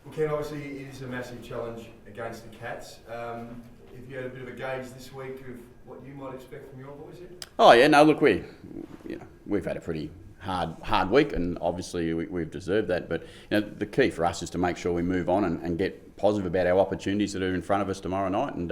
Well, Ken, obviously it is a massive challenge against the Cats. If you had a bit of a gauge this week of what you might expect from your boys here? Oh yeah, no, look, we've had a pretty hard week, and obviously we've deserved that. But the key for us is to make sure we move on and get positive about our opportunities that are in front of us tomorrow night. And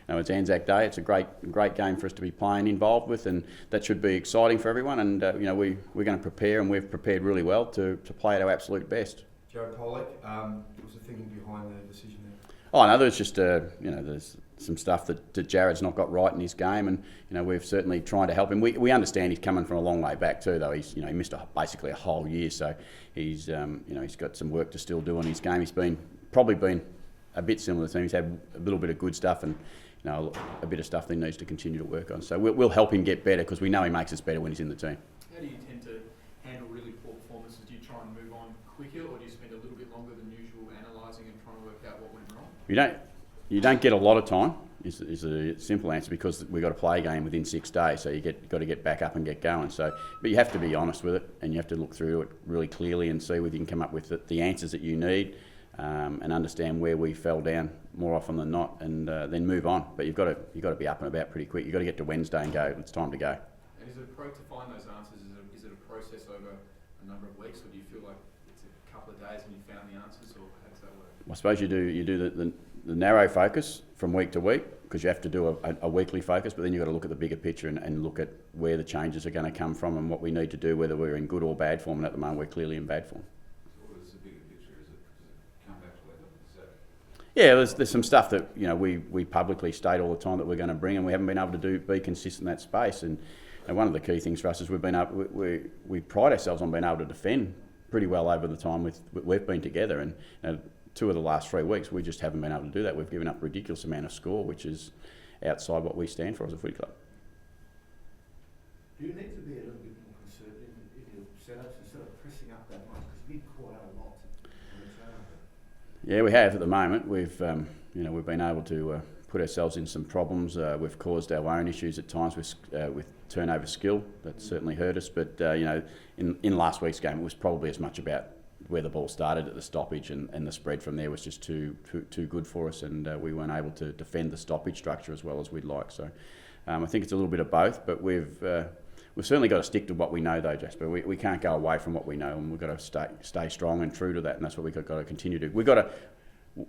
it's Anzac Day. It's a great game for us to be involved with, and that should be exciting for everyone. And we're going to prepare, and we've prepared really well to play at our absolute best. Jared Odrick, what was the thinking behind the decision there? Oh no, there's just there's some stuff that Jared's not got right in his game, and we've certainly tried to help him. We understand he's coming from a long way back too, though. He's he missed basically a whole year, so he's he's got some work to still do in his game. He's probably been a bit similar to him. He's had a little bit of good stuff and a bit of stuff that he needs to continue to work on. So we'll help him get better because we know he makes us better when he's in the team. How do you tend to handle really poor performances? Do you try and move on quicker, or do you spend a little bit longer than usual analysing and trying to work out what went wrong? You don't get a lot of time. Is a simple answer, because we've got to play a game within 6 days, so got to get back up and get going. So, but you have to be honest with it, and you have to look through it really clearly and see whether you can come up with the answers that you need, and understand where we fell down more often than not, and then move on. But you've got to be up and about pretty quick. You've got to get to Wednesday and go. It's time to go. And is it a to find those answers? Is it a process over a number of weeks, or do you feel like it's a couple of days and you found the answers, or how does that work? I suppose you do the narrow focus from week to week, because you have to do a weekly focus, but then you've got to look at the bigger picture and look at where the changes are going to come from and what we need to do, whether we're in good or bad form. And at the moment, we're clearly in bad form. So what is the bigger picture? Does it come back to later? Yeah, there's some stuff that we publicly state all the time that we're going to bring, and we haven't been able to be consistent in that space. And one of the key things for us is we pride ourselves on being able to defend pretty well over the time we've been together. And 2 of the last 3 weeks, we just haven't been able to do that. We've given up a ridiculous amount of score, which is outside what we stand for as a footy club. Do you need to be a little bit more conservative in your setups instead of pressing up that much? Because you've been caught out a lot on the turnover. Yeah, we have at the moment. We've been able to put ourselves in some problems. We've caused our own issues at times with turnover skill. That's certainly hurt us. But in last week's game, it was probably as much about where the ball started at the stoppage, and the spread from there was just too good for us, and we weren't able to defend the stoppage structure as well as we'd like. So I think it's a little bit of both, but we've certainly got to stick to what we know, though, Jasper. We can't go away from what we know, and we've got to stay strong and true to that, and that's what we've got to continue to do.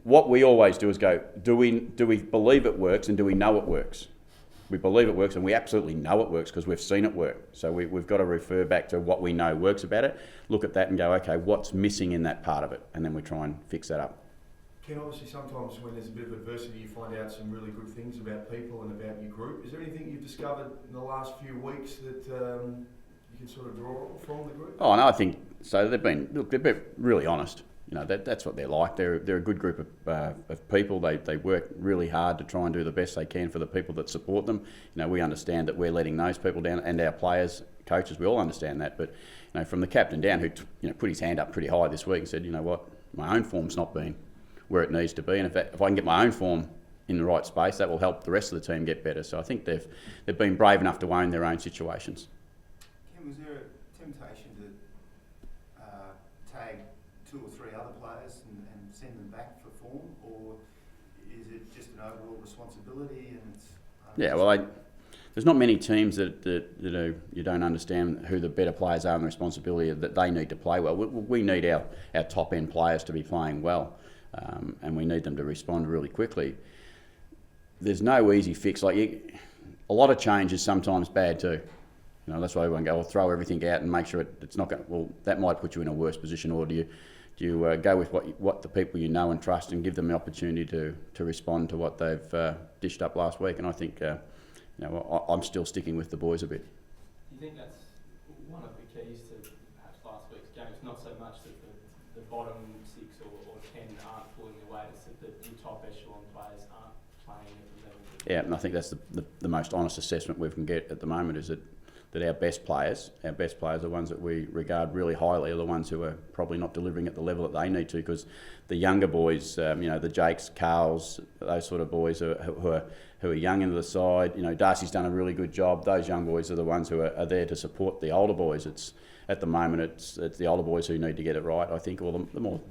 What we always do is go, do we believe it works, and do we know it works? We believe it works, and we absolutely know it works because we've seen it work. So we've got to refer back to what we know works about it, look at that and go, okay, what's missing in that part of it? And then we try and fix that up. Ken, obviously sometimes when there's a bit of adversity, you find out some really good things about people and about your group. Is there anything you've discovered in the last few weeks that you can sort of draw from the group? Oh, no, I think so. They've been really honest. That's what they're like. They're a good group of people. They work really hard to try and do the best they can for the people that support them. We understand that we're letting those people down, and our players, coaches, we all understand that. But from the captain down, who put his hand up pretty high this week and said, what, my own form's not been where it needs to be, and if I can get my own form in the right space, that will help the rest of the team get better. So I think they've been brave enough to own their own situations. Ken, was there a temptation to tag 2 or 3 other players and send them back for form, or is it just an overall responsibility? And it's there's not many teams that you don't understand who the better players are and the responsibility that they need to play well. We need our top end players to be playing well, and we need them to respond really quickly. There's no easy fix. A lot of change is sometimes bad too. That's why everyone go, well, throw everything out and make sure it's not going. Well, that might put you in a worse position, or do you go with what the people you know and trust and give them the opportunity to respond to what they've dished up last week? And I think I'm still sticking with the boys a bit. Do you think that's one of the keys to perhaps last week's game? It's not so much that the bottom 6 or 10 aren't pulling their weight, it's that the top echelon players aren't playing at the level. Yeah, and I think that's the most honest assessment we can get at the moment, is that our best players are the ones that we regard really highly, are the ones who are probably not delivering at the level that they need to, because the younger boys, the Jakes, Carls, those sort of boys who are young into the side, Darcy's done a really good job. Those young boys are the ones who are there to support the older boys. At the moment, it's the older boys who need to get it right, I think, or the more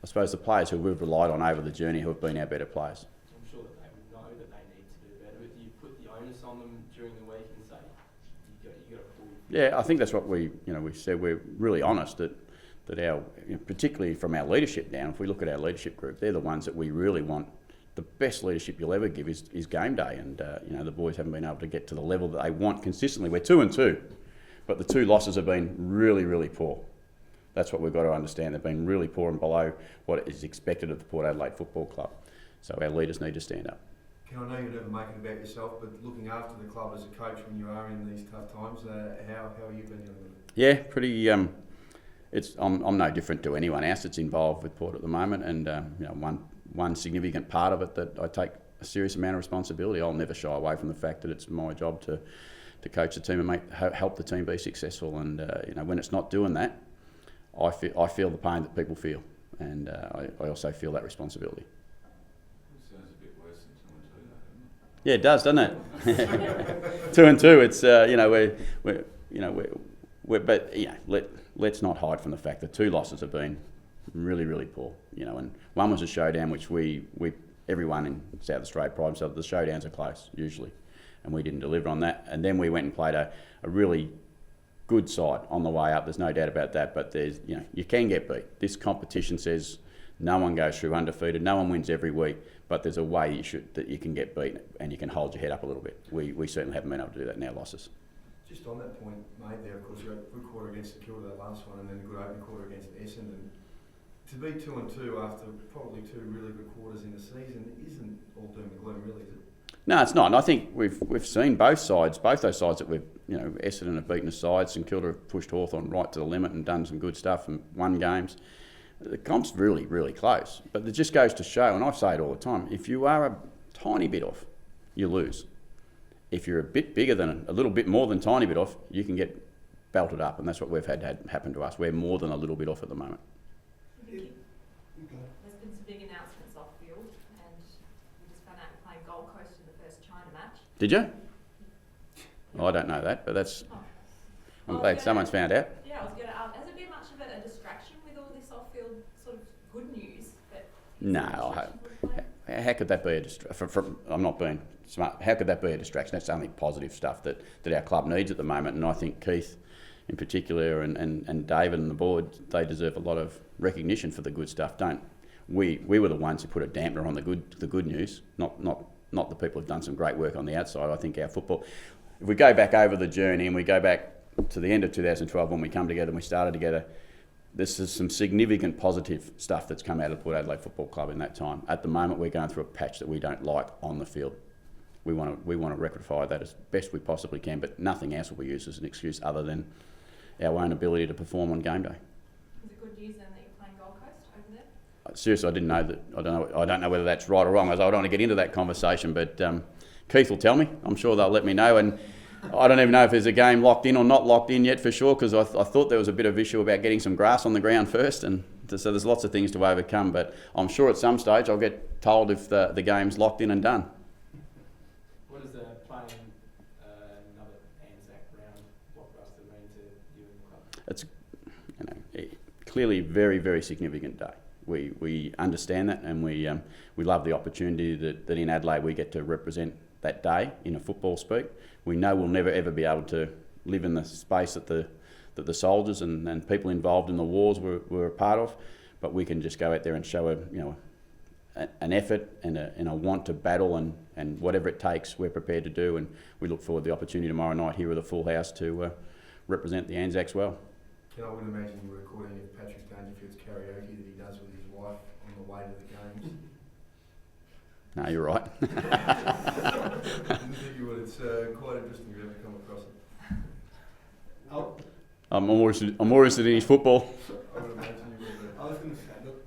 I suppose, the players who we've relied on over the journey who have been our better players. I'm sure that they would know that they need to do better, but do you put the onus on them during the week and say, you got to pull? Yeah, I think that's what we said. We're really honest that our, particularly from our leadership down, if we look at our leadership group, they're the ones that we really want. The best leadership you'll ever give is game day, and the boys haven't been able to get to the level that they want consistently. We're 2-2, but the 2 losses have been really, really poor. That's what we've got to understand. They've been really poor and below what is expected of the Port Adelaide Football Club. So our leaders need to stand up. Ken, I know you never make it about yourself, but looking after the club as a coach when you are in these tough times, how have you been dealing with it? Yeah, pretty. I'm no different to anyone else that's involved with Port at the moment, and one significant part of it that I take a serious amount of responsibility. I'll never shy away from the fact that it's my job to coach the team and help the team be successful. And when it's not doing that, I feel the pain that people feel, and I also feel that responsibility. It sounds a bit worse than 2-2, doesn't it? Yeah, it does, doesn't it? 2-2. It's let's not hide from the fact that 2 losses have been really, really poor. And one was a showdown, which everyone in South Australia pride themselves. The showdowns are close usually, and we didn't deliver on that. And then we went and played a really good side on the way up. There's no doubt about that. But you can get beat. This competition says no one goes through undefeated. No one wins every week. But there's a way that you can get beat and you can hold your head up a little bit. We certainly haven't been able to do that in our losses. Just on that point, mate, there, of course, you had a good quarter against the Kilda, that last one, and then a good opening quarter against Essendon. To be 2-2 after probably 2 really good quarters in the season isn't all doom and gloom, really, is it? No, it's not. And I think we've seen both those sides that Essendon have beaten aside. St Kilda have pushed Hawthorn right to the limit and done some good stuff and won games. The comp's really, really close. But it just goes to show, and I say it all the time, if you are a tiny bit off, you lose. If you're a bit bigger than, a little bit more than tiny bit off, you can get belted up, and that's what we've had happen to us. We're more than a little bit off at the moment. There's been some big announcements off field, and we just found out you're playing Gold Coast in the first China match. Did you? Oh, I don't know that, but that's. I'm glad someone's found out. Yeah, I was going to ask, has it been much of a distraction with all this off-field sort of good news? No, how could that be a distraction? I'm not being smart. How could that be a distraction? That's only positive stuff that our club needs at the moment, and I think Keith in particular and David and the board, they deserve a lot of recognition for the good stuff. We were the ones who put a dampener on the good news, not the people who've done some great work on the outside. I think our football, if we go back over the journey and we go back to the end of 2012 when we come together and we started together, this is some significant positive stuff that's come out of Port Adelaide Football Club in that time. At the moment, we're going through a patch that we don't like on the field. We want to rectify that as best we possibly can, but nothing else will be used as an excuse other than our own ability to perform on game day. Is it good news then that you're playing Gold Coast over there? Seriously, I didn't know that. I don't know whether that's right or wrong. I don't want to get into that conversation, but Keith will tell me. I'm sure they'll let me know, and I don't even know if there's a game locked in or not locked in yet for sure, because I thought there was a bit of issue about getting some grass on the ground first, and so there's lots of things to overcome, but I'm sure at some stage I'll get told if the game's locked in and done. What is playing another Anzac round, what must it mean to you and the club? It's clearly a very, very significant day. We understand that, and we love the opportunity that in Adelaide we get to represent that day in a football speak. We know we'll never ever be able to live in the space that the soldiers and people involved in the wars were a part of, but we can just go out there and show an effort and a want to battle, and whatever it takes we're prepared to do, and we look forward to the opportunity tomorrow night here with a full house to represent the Anzacs well. Ken, I would imagine you were recording of Patrick Dangerfield's karaoke that he does with his wife on the way to the games. No, you're right. It's quite interesting to ever come across it. I'm more interested in his football. I would imagine you would. I was going to say, look,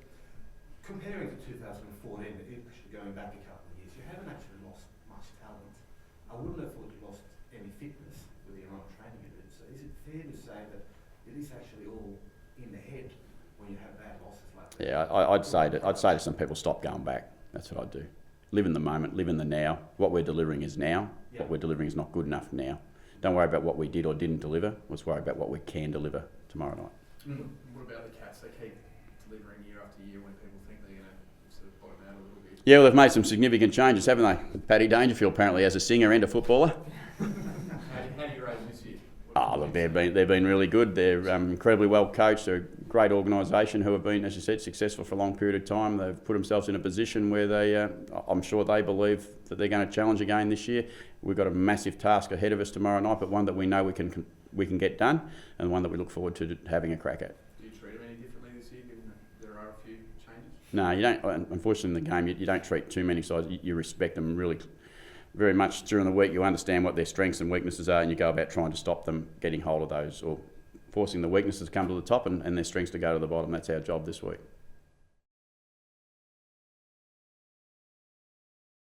comparing to 2014, going back a couple of years, you haven't actually lost much talent. I wouldn't have thought you lost any fitness with the amount of training you did. So is it fair to say that it is actually all in the head when you have bad losses like that? Yeah, I'd say to some people, stop going back. That's what I'd do. Live in the moment, live in the now. What we're delivering is now. Yeah. What we're delivering is not good enough now. Don't worry about what we did or didn't deliver. Let's worry about what we can deliver tomorrow night. What about the Cats? They keep delivering year after year when people Yeah, well, they've made some significant changes, haven't they? Paddy Dangerfield apparently as a singer and a footballer. How do you rate them this year? Oh, look, they've been really good. They're incredibly well coached. They're a great organisation who have been, as you said, successful for a long period of time. They've put themselves in a position where they, I'm sure they believe that they're going to challenge again this year. We've got a massive task ahead of us tomorrow night, but one that we know we can get done, and one that we look forward to having a crack at. Do you treat them any differently this year, given that there are a few changes? No, you don't. Unfortunately, in the game, you don't treat too many sides. You respect them really, very much during the week. You understand what their strengths and weaknesses are, and you go about trying to stop them getting hold of those, or forcing the weaknesses to come to the top and their strengths to go to the bottom. That's our job this week.